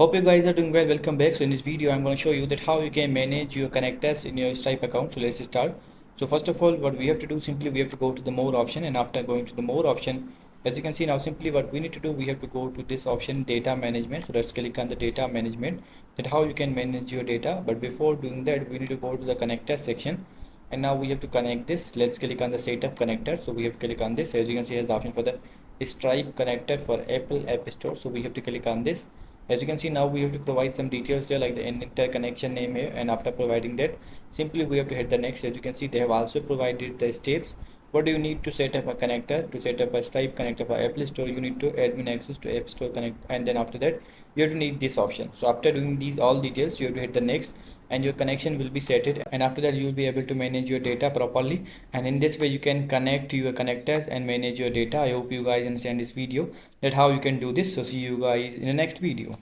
Hope you guys are doing well. Welcome back. So in this video I'm going to show you that how you can manage your connectors in your Stripe account. So let's start. So first of all, what we have to do, simply we have to go to the more option, and after going to the more option, as you can see now, simply what we need to do, we have to go to this option, data management. So let's click on the data management, that how you can manage your data. But before doing that, we need to go to the connector section, and now we have to connect this. Let's click on the setup connector. So we have to click on this. As you can see, has the option for the Stripe connector for Apple App Store. So we have to click on this. As you can see now, we have to provide some details here, like the interconnection name here, and after providing that, simply we have to hit the next. As you can see, they have also provided the steps. What do you need to set up a connector? To set up a Stripe connector for Apple Store, you need to admin access to App Store Connect, and then after that you have to need this option. So after doing these all details, you have to hit the next, and your connection will be set it, and after that you will be able to manage your data properly. And in this way you can connect your connectors and manage your data. I hope you guys understand this video, that how you can do this. So see you guys in the next video.